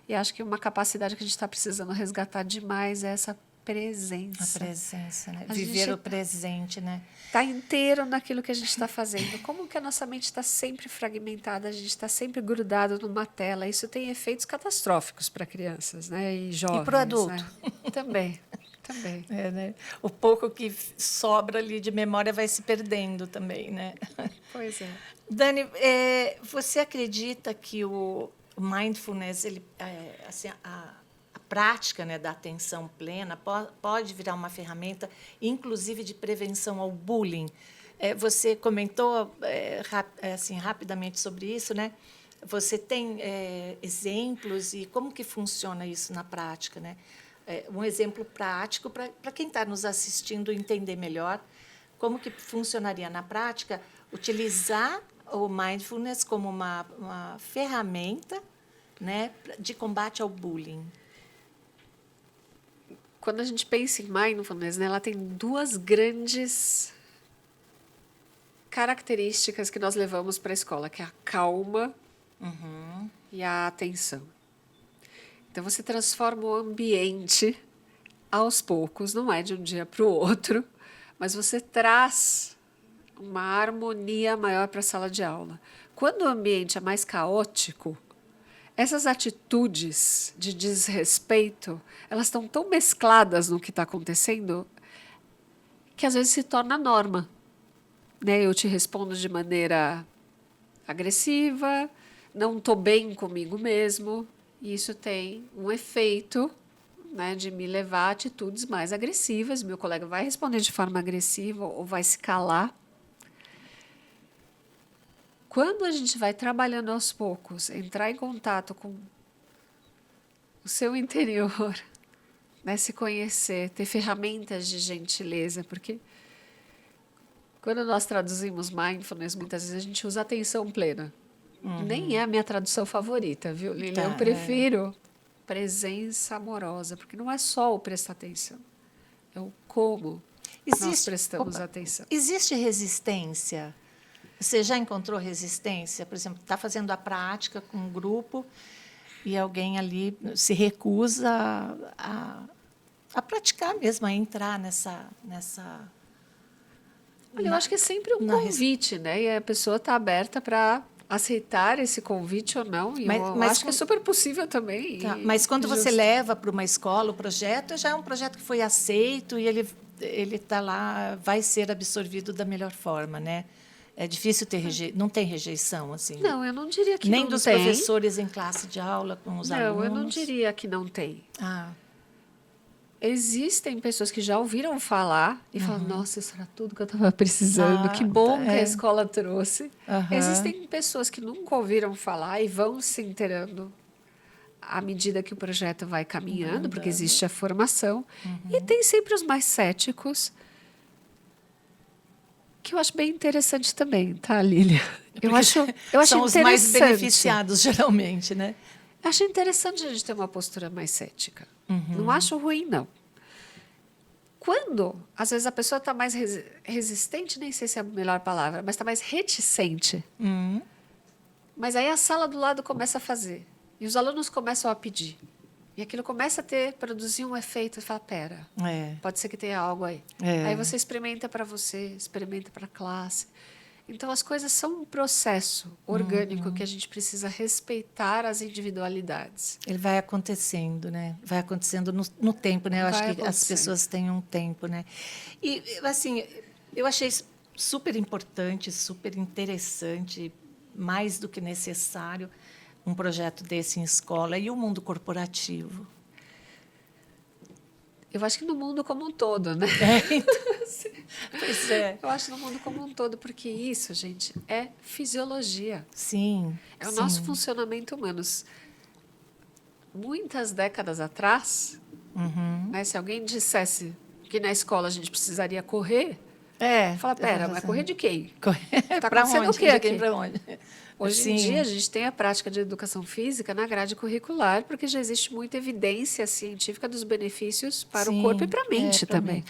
E acho que uma capacidade que a gente está precisando resgatar demais é essa presença. A presença, né? Viver o presente, né? Está inteiro naquilo que a gente está fazendo. Como que a nossa mente está sempre fragmentada, a gente está sempre grudado numa tela. Isso tem efeitos catastróficos para crianças, né? E jovens. E para o adulto. Né? Também. Também. Né? O pouco que sobra ali de memória vai se perdendo também, né? Pois é. Dani, você acredita que o mindfulness, ele, assim, a prática, né, da atenção plena pode virar uma ferramenta, inclusive de prevenção ao bullying? Você comentou assim, rapidamente sobre isso, né? Você tem exemplos e como que funciona isso na prática, né? Um exemplo prático para quem está nos assistindo entender melhor como que funcionaria na prática utilizar o mindfulness como uma ferramenta, né, de combate ao bullying. Quando a gente pensa em mindfulness, né, ela tem duas grandes características que nós levamos para a escola, que é a calma e a atenção. Então, você transforma o ambiente aos poucos, não é de um dia para o outro, mas você traz uma harmonia maior para a sala de aula. Quando o ambiente é mais caótico, essas atitudes de desrespeito, elas estão tão mescladas no que está acontecendo que às vezes se torna norma. Né? Eu te respondo de maneira agressiva, não estou bem comigo mesmo, e isso tem um efeito, né, de me levar a atitudes mais agressivas. Meu colega vai responder de forma agressiva ou vai se calar. Quando a gente vai trabalhando aos poucos, entrar em contato com o seu interior, né, se conhecer, ter ferramentas de gentileza, porque quando nós traduzimos mindfulness, muitas vezes a gente usa atenção plena. Nem é a minha tradução favorita, viu, Lilian? Eu prefiro presença amorosa, porque não é só o prestar atenção, é o como nós prestamos atenção. Existe resistência? Você já encontrou resistência? Por exemplo, está fazendo a prática com um grupo e alguém ali se recusa a praticar mesmo, a entrar nessa Olha, eu acho que é sempre um convite, né? E a pessoa está aberta para aceitar esse convite ou não. E eu acho que é super possível também. Tá, mas quando você leva para uma escola o projeto, já é um projeto que foi aceito e ele está lá, vai ser absorvido da melhor forma, né? É difícil ter não tem rejeição, assim? Não, eu não diria que nem não dos tem. professores em classe de aula com os alunos? Não, eu não diria que não tem. Existem pessoas que já ouviram falar e falam, nossa, isso era tudo que eu estava precisando, que bom que a escola trouxe. Existem pessoas que nunca ouviram falar e vão se inteirando à medida que o projeto vai caminhando, porque existe a formação. E tem sempre os mais céticos, que eu acho bem interessante também, tá, Lília? Eu acho são os mais beneficiados, geralmente, né? Eu acho interessante a gente ter uma postura mais cética. Não acho ruim, não. Quando, às vezes, a pessoa está mais resistente, nem sei se é a melhor palavra, mas está mais reticente. Mas aí a sala do lado começa a fazer. E os alunos começam a pedir. E aquilo começa a produzir um efeito. E fala, pera, pode ser que tenha algo aí. Aí você experimenta para você, experimenta para a classe. Então, as coisas são um processo orgânico que a gente precisa respeitar as individualidades. Ele vai acontecendo, né? Vai acontecendo no tempo, né? Eu acho Vai que as acontecendo. pessoas têm um tempo, né? E, assim, eu achei isso super importante, super interessante, mais do que necessário, um projeto desse em escola. E o mundo corporativo? Eu acho que no mundo como um todo, né? Pois é. Eu acho no mundo como um todo, porque isso, gente, é fisiologia. Sim, É o sim. nosso funcionamento humano. Muitas décadas atrás, né, se alguém dissesse que na escola a gente precisaria correr, fala, pera, mas correr de quem? Tá Para acontecendo onde? o quê De quem aqui? para onde? Hoje em dia, a gente tem a prática de educação física na grade curricular, porque já existe muita evidência científica dos benefícios para o corpo e para a mente pra também. mim.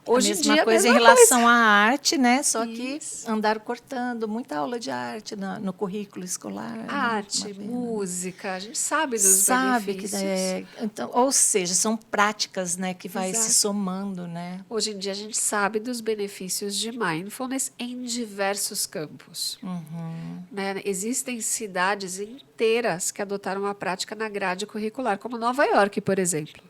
Hoje A em mesma dia, coisa a em mesma coisa. relação à arte, né? Só que Isso. andaram cortando muita aula de arte no currículo escolar. Né? Arte, Uma pena. música, a gente sabe dos Sabe que benefícios. então, ou seja, são práticas, né, que vai se Exato. somando, né? Hoje em dia, a gente sabe dos benefícios de mindfulness em diversos campos. Né? Existem cidades inteiras que adotaram a prática na grade curricular, como Nova York, por exemplo.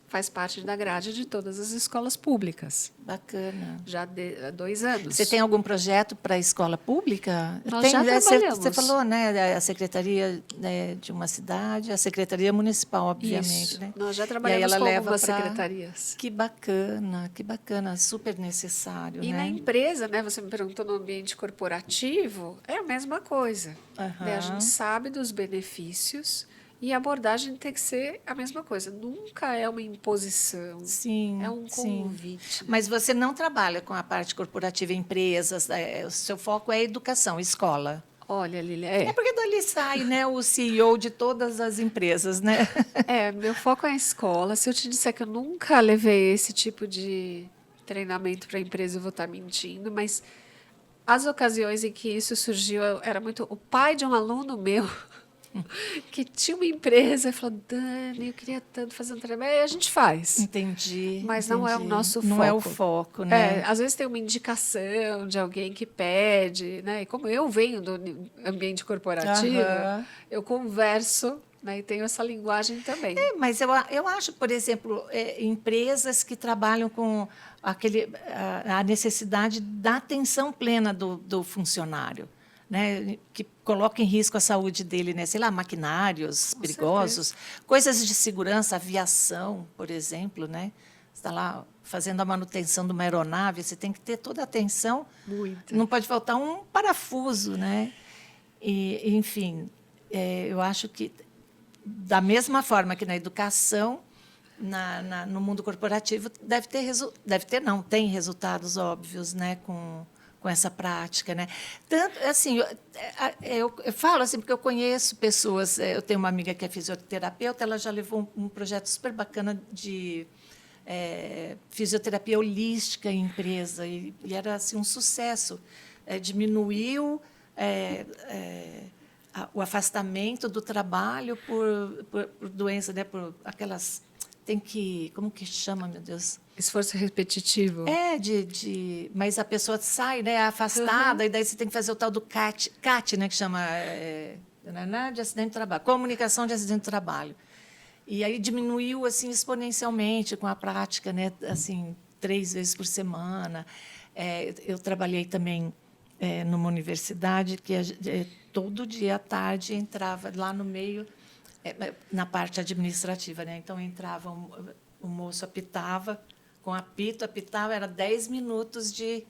Faz parte da grade de todas as escolas públicas, Bacana. já há 2 anos. Você tem algum projeto para a escola pública? Nós já trabalhamos. Você falou, né, a secretaria, né, de uma cidade, a secretaria municipal, obviamente, Isso. né? Nós já E aí trabalhamos ela com leva algumas pra... secretarias. Que bacana, super necessário, E né? na empresa, né, você me perguntou no ambiente corporativo, é a mesma coisa. Né? A gente sabe dos benefícios e a abordagem tem que ser a mesma coisa. Nunca é uma imposição, Sim, é um sim. convite. Mas você não trabalha com a parte corporativa em empresas, o seu foco é educação, escola. Olha, Lília, É porque dali sai, né, o CEO de todas as empresas, né? meu foco é a escola. Se eu te disser que eu nunca levei esse tipo de treinamento para a empresa, eu vou estar mentindo, mas as ocasiões em que isso surgiu, era muito o pai de um aluno meu que tinha uma empresa e falou, Dani, eu queria tanto fazer um trabalho, e a gente faz. Entendi. Mas não é o nosso foco. Não é o foco, né? Às vezes tem uma indicação de alguém que pede, né? E como eu venho do ambiente corporativo, eu converso, né? E tenho essa linguagem também. Mas eu acho, por exemplo, empresas que trabalham com a necessidade da atenção plena do funcionário, né, que coloca em risco a saúde dele, né, sei lá, maquinários perigosos, coisas de segurança, aviação, por exemplo, né? Você está lá fazendo a manutenção de uma aeronave, você tem que ter toda a atenção. Muito. Não pode faltar um parafuso, né? E, enfim, eu acho que da mesma forma que na educação, no mundo corporativo, tem resultados óbvios, né, com essa prática, né? Tanto assim, eu falo assim porque eu conheço pessoas. Eu tenho uma amiga que é fisioterapeuta, ela já levou um projeto super bacana de fisioterapia holística em empresa e era assim um sucesso. Diminuiu o afastamento do trabalho por doença, né? Por aquelas como que chama, meu Deus? Esforço repetitivo. Mas a pessoa sai, né, afastada, e daí você tem que fazer o tal do CAT, né, que chama de acidente de trabalho, comunicação de acidente de trabalho. E aí diminuiu assim exponencialmente com a prática, né, assim 3 vezes por semana. Eu trabalhei também numa universidade que todo dia à tarde entrava lá no meio, na parte administrativa, né? Então entrava o moço apitava, com apitava, era 10 minutos de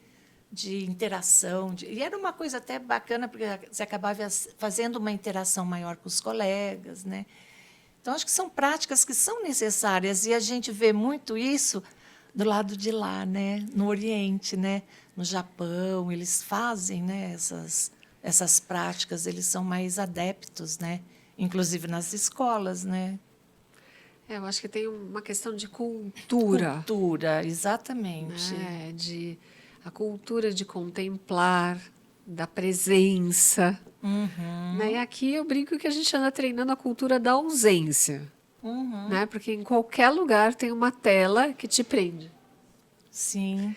interação. E era uma coisa até bacana, porque você acabava fazendo uma interação maior com os colegas, né? Então, acho que são práticas que são necessárias, e a gente vê muito isso do lado de lá, né? No Oriente, né? No Japão, eles fazem, né, essas práticas, eles são mais adeptos, né? Inclusive nas escolas, né? Eu acho que tem uma questão de cultura. Cultura, exatamente. Né? A cultura de contemplar, da presença. Né? E aqui eu brinco que a gente anda treinando a cultura da ausência. Né? Porque em qualquer lugar tem uma tela que te prende. Sim.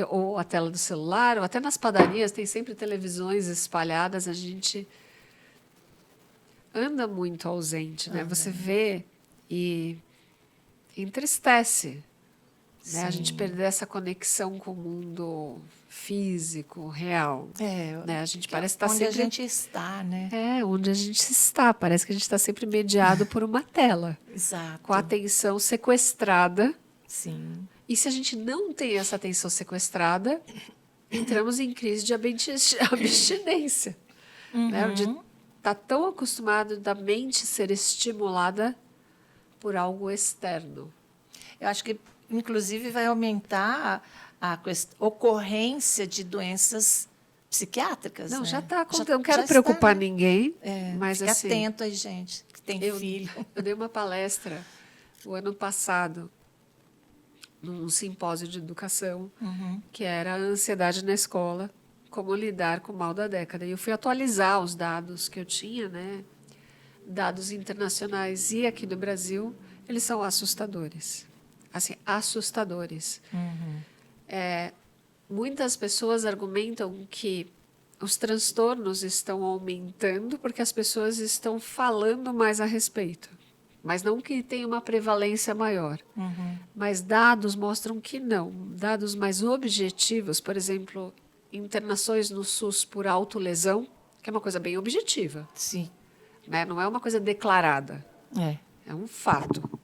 ou a tela do celular, ou até nas padarias tem sempre televisões espalhadas, a gente anda muito ausente, né? Você vê e entristece, né? A gente perder essa conexão com o mundo físico, real. Né? A gente parece estar onde sempre... a gente está, né? onde a gente está. Parece que a gente está sempre mediado por uma tela, Exato. com a atenção sequestrada. Sim. E se a gente não tem essa atenção sequestrada, entramos em crise de abstinência. Né? Onde está tão acostumado da mente ser estimulada por algo externo. Eu acho que, inclusive, vai aumentar a ocorrência de doenças psiquiátricas. Não, né? já está acontecendo. Não quero preocupar ninguém, mas fica assim... atento aí, gente, que tem filho. Eu dei uma palestra o ano passado num simpósio de educação, que era a ansiedade na escola, como lidar com o mal da década. E eu fui atualizar os dados que eu tinha, né? Dados internacionais e aqui do Brasil, eles são assustadores. Assim, assustadores. Muitas pessoas argumentam que os transtornos estão aumentando porque as pessoas estão falando mais a respeito. Mas não que tenha uma prevalência maior. Mas dados mostram que não. Dados mais objetivos, por exemplo, internações no SUS por autolesão, que é uma coisa bem objetiva. Sim. Né? Não é uma coisa declarada. É um fato.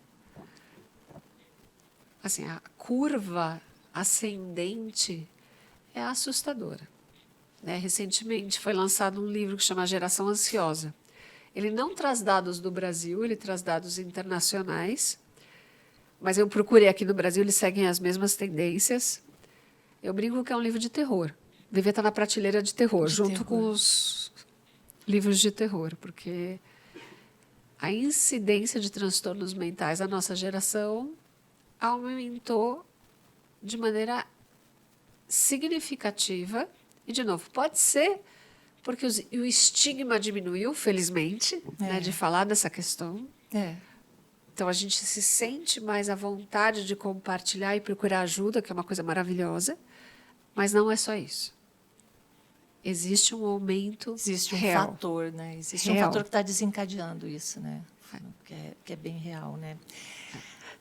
Assim, a curva ascendente é assustadora. Né? Recentemente foi lançado um livro que chama Geração Ansiosa. Ele não traz dados do Brasil, ele traz dados internacionais, mas eu procurei aqui no Brasil, eles seguem as mesmas tendências. Eu brinco que é um livro de terror. Devia estar na prateleira de terror, junto com os livros de terror, porque a incidência de transtornos mentais da nossa geração aumentou de maneira significativa. E, de novo, pode ser porque o estigma diminuiu, felizmente, né, de falar dessa questão. Então, a gente se sente mais à vontade de compartilhar e procurar ajuda, que é uma coisa maravilhosa, mas não é só isso. Existe um aumento Existe um real. fator, né? Existe Real. um fator que está desencadeando isso, né? Que é bem real, né?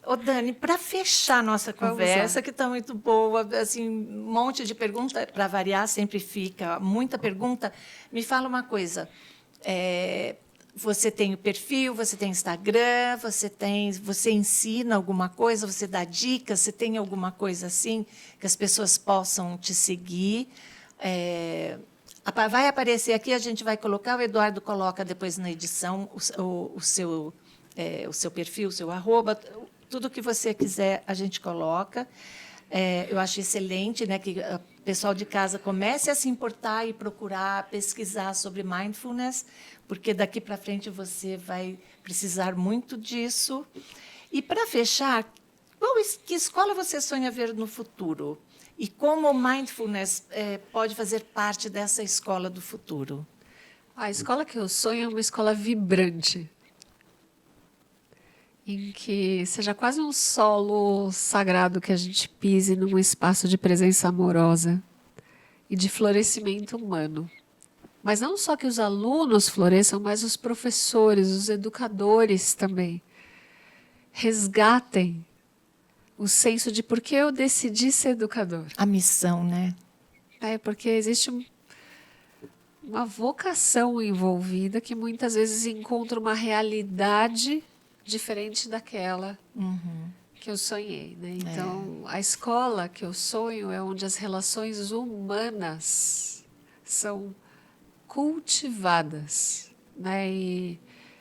Ô, Dani, para fechar nossa conversa, que está muito boa, assim, um monte de pergunta, para variar, sempre fica muita pergunta. Me fala uma coisa. Você tem o perfil, você tem Instagram, você ensina alguma coisa, você dá dicas, você tem alguma coisa assim que as pessoas possam te seguir? Vai aparecer aqui, a gente vai colocar, o Eduardo coloca depois na edição o seu perfil, o seu arroba, tudo que você quiser a gente coloca. Eu acho excelente, né, que o pessoal de casa comece a se importar e procurar pesquisar sobre mindfulness, porque daqui para frente você vai precisar muito disso. E, para fechar, que escola você sonha ver no futuro? E como o mindfulness pode fazer parte dessa escola do futuro? A escola que eu sonho é uma escola vibrante, em que seja quase um solo sagrado que a gente pise num espaço de presença amorosa e de florescimento humano. Mas não só que os alunos floresçam, mas os professores, os educadores também resgatem o senso de por que eu decidi ser educador. A missão, né? Porque existe uma vocação envolvida que muitas vezes encontra uma realidade diferente daquela que eu sonhei. Né? Então, a escola que eu sonho é onde as relações humanas são cultivadas, né? E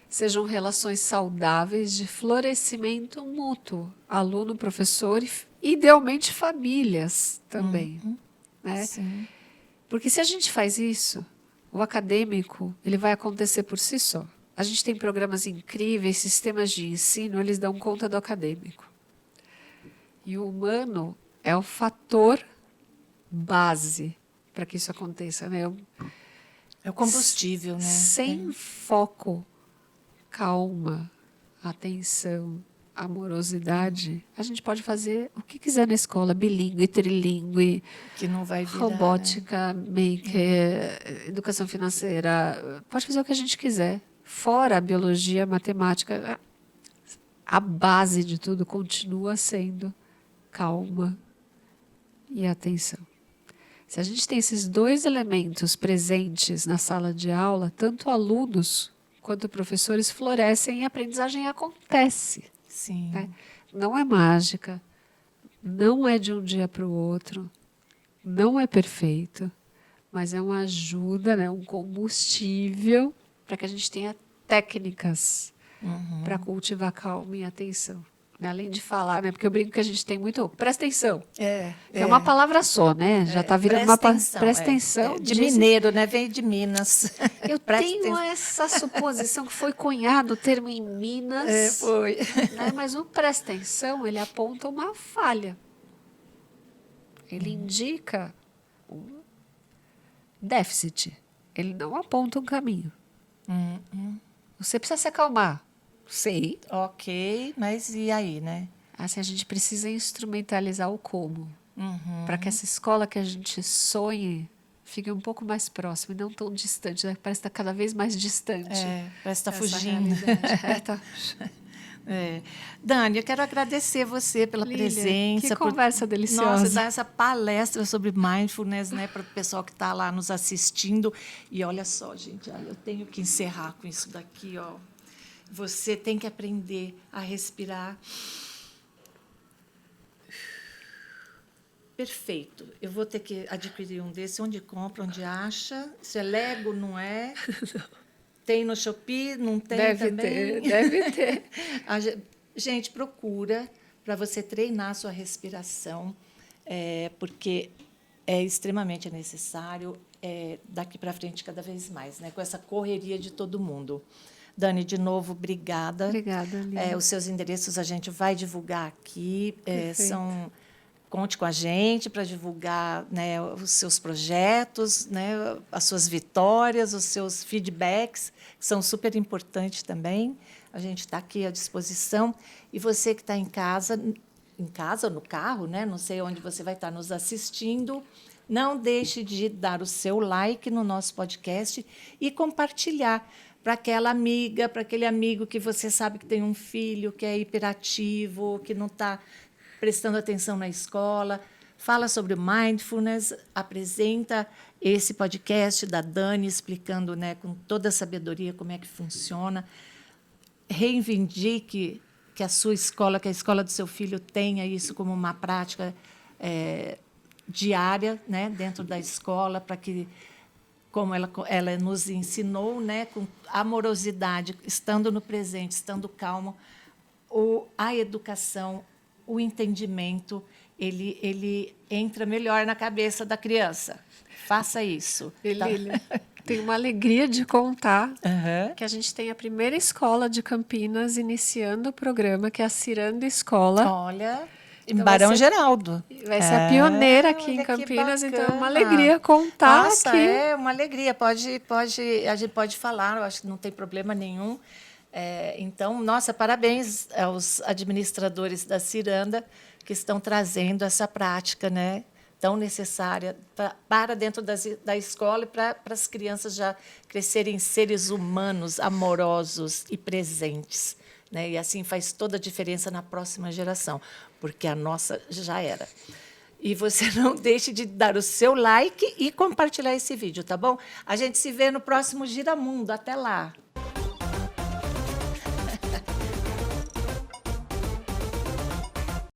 sejam relações saudáveis de florescimento mútuo, aluno, professor e, idealmente, famílias também. Né? Sim. Porque se a gente faz isso, o acadêmico ele vai acontecer por si só. A gente tem programas incríveis, sistemas de ensino, eles dão conta do acadêmico. E o humano é o fator base para que isso aconteça. Né? É o combustível, né? Sem foco, calma, atenção, amorosidade, a gente pode fazer o que quiser na escola, bilíngue, trilingue, Que não vai virar, robótica, maker, educação financeira, pode fazer o que a gente quiser. Fora a biologia, a matemática, a base de tudo continua sendo calma e atenção. Se a gente tem esses dois elementos presentes na sala de aula, tanto alunos quanto professores florescem e a aprendizagem acontece. Sim. Né? Não é mágica, não é de um dia para o outro, não é perfeito, mas é uma ajuda, né? Um combustível para que a gente tenha técnicas para cultivar calma e atenção. Além de falar, né? Porque eu brinco que a gente tem muito. Presta atenção. É uma palavra só, né? Já está virando uma palavra. Presta atenção. De mineiro, né? Veio de Minas. Eu tenho essa suposição que foi cunhado o termo em Minas. Foi. Né? Mas o presta atenção, ele aponta uma falha. Ele indica um déficit. Ele não aponta um caminho. Você precisa se acalmar. Sei. Ok, mas e aí, né? Assim, a gente precisa instrumentalizar o como. Para que essa escola que a gente sonhe fique um pouco mais próxima e não tão distante. Né? Parece estar cada vez mais distante. Parece estar essa fugindo. Tá. Dani, eu quero agradecer você pela Lília, presença. que conversa deliciosa. Nossa, dar essa palestra sobre mindfulness, né, para o pessoal que está lá nos assistindo. E olha só, gente, eu tenho que encerrar com isso daqui, ó. Você tem que aprender a respirar. Perfeito. Eu vou ter que adquirir um desse. Onde compra, onde acha? Isso é Lego, não é? Tem no Shopee? Não tem também? Deve ter. Gente, procura para você treinar a sua respiração, porque é extremamente necessário daqui para frente cada vez mais, né? Com essa correria de todo mundo. Dani, de novo, obrigada. Obrigada, Lília. Os seus endereços a gente vai divulgar aqui. Conte com a gente para divulgar, né, os seus projetos, né, as suas vitórias, os seus feedbacks, que são super importantes também. A gente está aqui à disposição. E você que está em casa ou no carro, né, não sei onde você vai estar nos assistindo, não deixe de dar o seu like no nosso podcast e compartilhar para aquela amiga, para aquele amigo que você sabe que tem um filho que é hiperativo, que não está prestando atenção na escola. Fala sobre o mindfulness, apresenta esse podcast da Dani, explicando, né, com toda a sabedoria como é que funciona. Reivindique que a sua escola, que a escola do seu filho tenha isso como uma prática diária, né, dentro da escola, para que, como ela nos ensinou, né, com amorosidade, estando no presente, estando calmo, a educação, o entendimento, ele entra melhor na cabeça da criança. Faça isso. Lília, tenho uma alegria de contar que a gente tem a primeira escola de Campinas iniciando o programa, que é a Ciranda Escola. Olha, em Barão Geraldo. Vai ser a pioneira aqui em Campinas, então é uma alegria contar. Nossa, aqui. É uma alegria. A gente pode falar, eu acho que não tem problema nenhum. Então, nossa, parabéns aos administradores da Ciranda que estão trazendo essa prática, né, tão necessária para dentro da escola e para as crianças já crescerem seres humanos, amorosos e presentes. Né? E assim faz toda a diferença na próxima geração, porque a nossa já era. E você não deixe de dar o seu like e compartilhar esse vídeo, tá bom? A gente se vê no próximo Giramundo. Até lá!